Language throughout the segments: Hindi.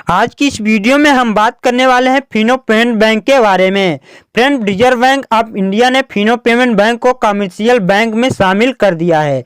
आज की इस वीडियो में हम बात करने वाले हैं फिनो पेमेंट बैंक के बारे में। Friend, reserve bank of India ने फिनो पेमेंट बैंक को कमर्शियल बैंक में शामिल कर दिया है।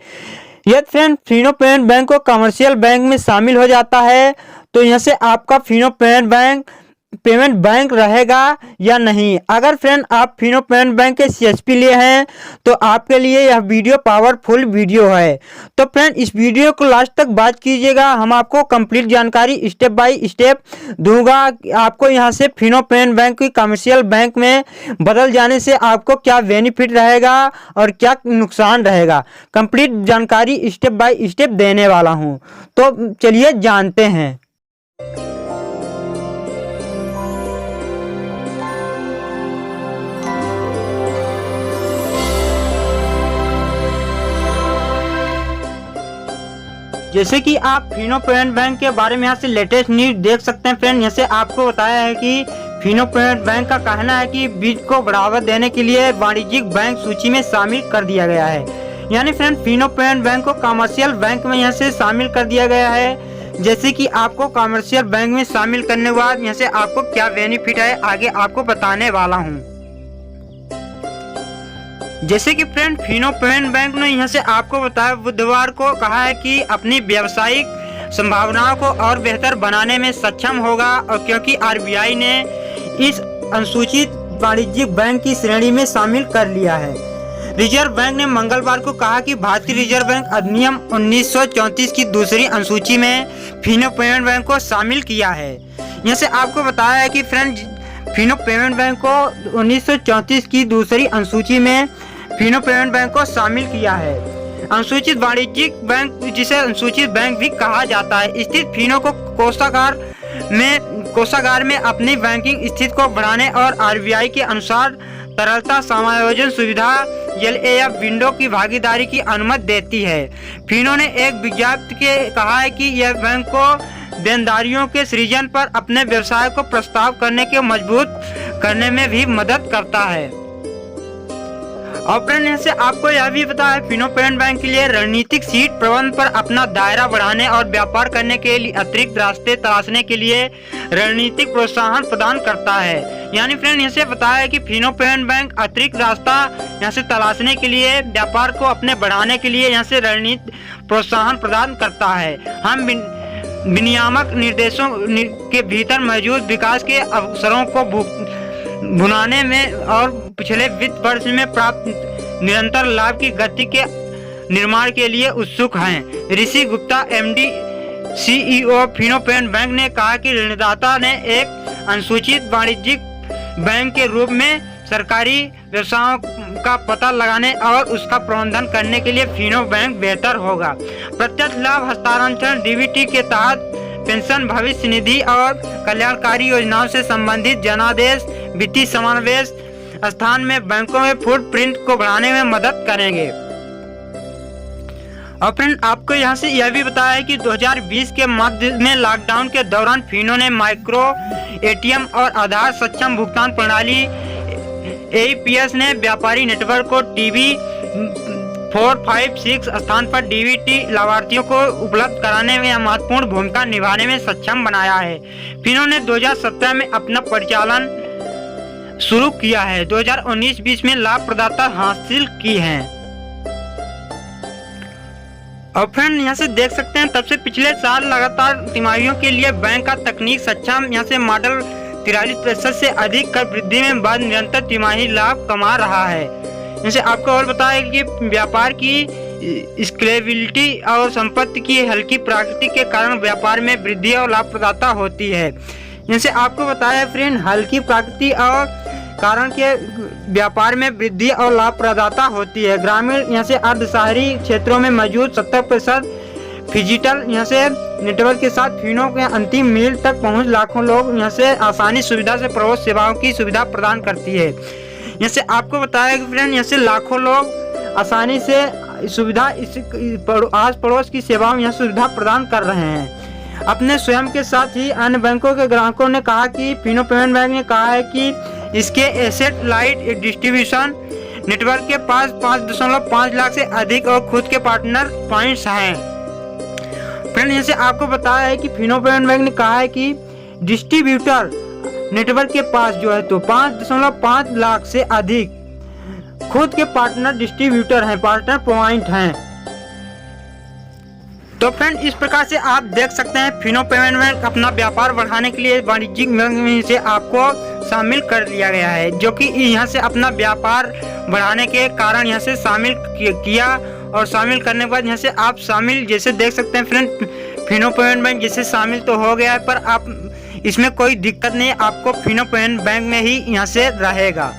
यदि फ्रेंड फिनो पेमेंट बैंक को कमर्शियल बैंक में शामिल हो जाता है तो यहाँ से आपका फिनो पेमेंट बैंक रहेगा या नहीं। अगर फ्रेंड आप फिनो पेमेंट बैंक के सीएसपी लिए हैं तो आपके लिए यह वीडियो पावरफुल वीडियो है। तो फ्रेंड इस वीडियो को लास्ट तक बात कीजिएगा, हम आपको कंप्लीट जानकारी स्टेप बाय स्टेप दूंगा। आपको यहां से फिनो पेमेंट बैंक की कमर्शियल बैंक में बदल जाने से आपको क्या बेनिफिट रहेगा और क्या नुकसान रहेगा, कंप्लीट जानकारी स्टेप बाय स्टेप देने वाला हूं। तो चलिए जानते हैं। जैसे कि आप फिनो पेमेंट बैंक के बारे में यहाँ से लेटेस्ट न्यूज देख सकते हैं। फ्रेंड यहाँ से आपको बताया है कि फिनो पेमेंट बैंक का कहना है कि बीज को बढ़ावा देने के लिए वाणिज्यिक बैंक सूची में शामिल कर दिया गया है। यानी फ्रेंड फिनो पेमेंट बैंक को कमर्शियल बैंक में यहाँ से शामिल कर दिया गया है। जैसे कि आपको कमर्शियल बैंक में शामिल करने के बाद यहाँ से आपको क्या बेनिफिट है आगे आपको बताने वाला हूँ। जैसे कि फ्रेंड फिनो पेमेंट बैंक ने यहाँ से आपको बताया बुधवार को कहा है कि अपनी व्यावसायिक संभावनाओं को और बेहतर बनाने में सक्षम होगा, और क्योंकि आरबीआई ने इस अनुसूचित वाणिज्यिक बैंक की श्रेणी में शामिल कर लिया है। रिजर्व बैंक ने मंगलवार को कहा कि भारतीय रिजर्व बैंक अधिनियम 1934 की दूसरी अनुसूची में फिनो पेमेंट बैंक को शामिल किया है। यहाँ से आपको बताया है कि फ्रेंड फिनो पेमेंट बैंक को 1934 की दूसरी अनुसूची में फिनो पेमेंट बैंक को शामिल किया है। अनुसूचित वाणिज्यिक बैंक, जिसे अनुसूचित बैंक भी कहा जाता है, स्थित फिनो को कोषागार में अपनी बैंकिंग स्थिति को बढ़ाने और आरबीआई के अनुसार तरलता समायोजन सुविधा एलएएफ विंडो की भागीदारी की अनुमति देती है। फिनो ने एक विज्ञप्ति के कहा है कि यह बैंक को देनदारियों के सृजन पर अपने व्यवसाय को प्रस्ताव करने के मजबूत करने में भी मदद करता है। और फ्रेंड से आपको यह भी पता है फिनो पेमेंट बैंक के लिए रणनीतिक सीट प्रबंध पर अपना दायरा बढ़ाने और व्यापार करने के लिए अतिरिक्त रास्ते तलाशने के लिए रणनीतिक प्रोत्साहन प्रदान करता है। यानी फ्रेंड यहाँ से बताया है कि फिनो पेमेंट बैंक अतिरिक्त रास्ता यहाँ से तलाशने के लिए, व्यापार को अपने बढ़ाने के लिए यहाँ से रणनीतिक प्रोत्साहन प्रदान करता है। हम विनियामक निर्देशों के भीतर मौजूद विकास के अवसरों को भुनाने में और पिछले वित्त वर्ष में प्राप्त निरंतर लाभ की गति के निर्माण के लिए उत्सुक हैं। Rishi Gupta MD CEO Fino payment bank ने कहा कि ऋणदाता ने एक अनुसूचित वाणिज्यिक बैंक के रूप में सरकारी व्यवसायों का पता लगाने और उसका प्रबंधन करने के लिए फिनो बैंक बेहतर होगा। प्रत्यक्ष लाभ हस्तांतरण डीबीटी के तहत पेंशन, भविष्य निधि और कल्याणकारी योजनाओं से संबंधित जनादेश वित्तीय समावेश स्थान में बैंकों में फुटप्रिंट को बढ़ाने में मदद करेंगे। और फ्रेंड आपको यहां से यह भी बताया है कि 2020 के मध्य में लॉकडाउन के दौरान फिनो ने माइक्रो एटीएम और आधार सक्षम भुगतान प्रणाली एईपीएस ने व्यापारी नेटवर्क को टीवी 456 स्थान पर डीबीटी लाभार्थियों को उपलब्ध कराने में महत्वपूर्ण भूमिका निभाने में सक्षम बनाया है। फिनो ने 2017 में अपना परिचालन शुरू किया है। 2019-20 में लाभ प्रदाता हासिल की हैं। और फ्रेंड यहाँ से देख सकते हैं तब से पिछले साल लगातार तिमाहियों के लिए बैंक का तकनीक सक्षम यहाँ से मॉडल 43% से अधिक कर वृद्धि में बाद निरंतर तिमाही लाभ कमा रहा है। जैसे आपको और बताया कि व्यापार की स्केलेबिलिटी और संपत्ति की हल्की प्रकृति के कारण व्यापार में वृद्धि और लाभ प्रदाता होती है। जैसे आपको बताया फ्रेंड हल्की प्रकृति और कारण के व्यापार में वृद्धि और लाभ प्रदाता होती है। ग्रामीण यहाँ से अर्ध शहरी क्षेत्रों में मौजूद 70% डिजिटल यहाँ से नेटवर्क के साथ फिनो के अंतिम मील तक पहुँच लाखों लोग यहाँ से आसानी सुविधा से प्रवेश सेवाओं की सुविधा प्रदान करती है। यहाँ से आपको बताया कि फ्रेंड यहाँ से लाखों लोग आसानी से सुविधा इस आस पड़ोस की सेवाओं यहाँ सुविधा प्रदान कर रहे हैं। अपने स्वयं के साथ ही अन्य बैंकों के ग्राहकों ने कहा कि फिनो पेमेंट बैंक ने कहा है कि इसके एसेट लाइट डिस्ट्रीब्यूशन नेटवर्क के पास 5.5 लाख से अधिक और खुद के पार्टनर पॉइंट्स हैं। फ्रेंड जैसे आपको बताया है कि फिनो पेमेंट बैंक ने कहा है कि डिस्ट्रीब्यूटर नेटवर्क के पास जो है तो 5.5 लाख से अधिक खुद के पार्टनर डिस्ट्रीब्यूटर हैं, पार्टनर पॉइंट हैं। तो फ्रेंड इस प्रकार से आप देख सकते हैं फिनो पेमेंट बैंक अपना व्यापार बढ़ाने के लिए वाणिज्यिक बैंक में से आपको शामिल कर लिया गया है, जो कि यहाँ से अपना व्यापार बढ़ाने के कारण यहाँ से शामिल किया और शामिल करने के बाद यहाँ से आप शामिल जैसे देख सकते हैं फ्रेंड फिनो पेमेंट बैंक जैसे शामिल तो हो गया है, पर आप इसमें कोई दिक्कत नहीं, आपको फिनो पेमेंट बैंक में ही यहाँ से रहेगा।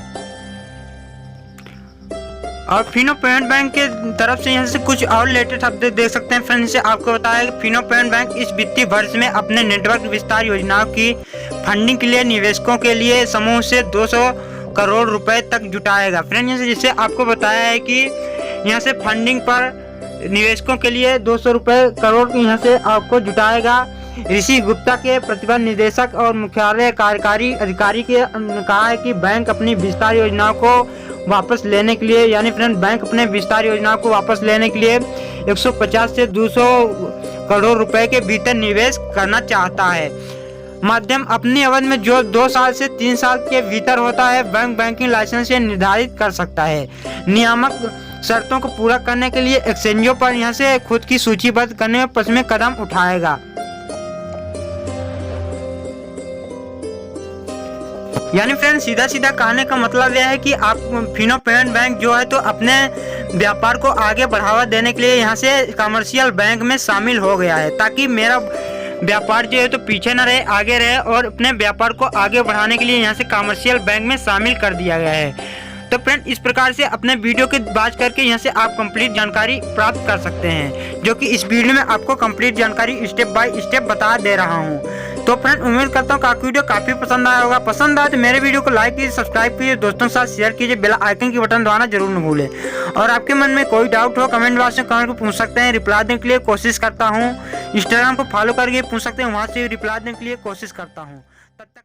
और फिनो पेमेंट बैंक के तरफ से यहाँ से कुछ और लेटेस्ट अपडेट देख सकते हैं फ्रेंड्स। से आपको बताया कि फिनो पेमेंट बैंक इस वित्तीय वर्ष में अपने नेटवर्क विस्तार योजनाओं की फंडिंग के लिए निवेशकों के लिए समूह से 200 करोड़ रुपए तक जुटाएगा। फ्रेंड्स जिससे आपको बताया है कि यहाँ से फंडिंग पर निवेशकों के लिए 200 करोड़ यहाँ से आपको जुटाएगा। ऋषि गुप्ता के प्रतिबंध निदेशक और मुख्यालय कार्यकारी अधिकारी के कहा है कि बैंक अपनी विस्तार योजनाओं को वापस लेने के लिए यानी फ्रेंड बैंक अपने विस्तार योजनाओं को वापस लेने के लिए 150 से 200 करोड़ रुपए के भीतर निवेश करना चाहता है। माध्यम अपनी अवधि में जो 2 साल से 3 साल के भीतर होता है बैंक बैंकिंग लाइसेंस से निर्धारित कर सकता है। नियामक शर्तों को पूरा करने के लिए एक्सचेंजों पर यहाँ से खुद की सूचीबद्ध करने में पश्चिमी कदम उठाएगा। यानी फ्रेंड सीधा सीधा कहने का मतलब यह है कि आप फिनो पेमेंट बैंक जो है तो अपने व्यापार को आगे बढ़ावा देने के लिए यहाँ से कमर्शियल बैंक में शामिल हो गया है, ताकि मेरा व्यापार जो है तो पीछे न रहे आगे रहे, और अपने व्यापार को आगे बढ़ाने के लिए यहाँ से कमर्शियल बैंक में शामिल कर दिया गया है। तो फ्रेंड इस प्रकार से अपने वीडियो की बात करके यहाँ से आप कंप्लीट जानकारी प्राप्त कर सकते हैं, जो कि इस वीडियो में आपको कंप्लीट जानकारी स्टेप बाय स्टेप बता दे रहा हूँ। तो फ्रेंड उम्मीद करता हूँ आपको वीडियो काफ़ी पसंद आया होगा। पसंद आया तो मेरे वीडियो को लाइक कीजिए, सब्सक्राइब कीजिए, दोस्तों के साथ शेयर कीजिए, बेल आइकन की बटन दबाना जरूर न भूलें। और आपके मन में कोई डाउट हो कमेंट बॉक्स में कमेंट को पूछ सकते हैं, रिप्लाई देने के लिए कोशिश करता हूँ। इंस्टाग्राम को फॉलो करके पूछ सकते हैं, वहाँ से रिप्लाई देने के लिए कोशिश करता हूँ। तब तक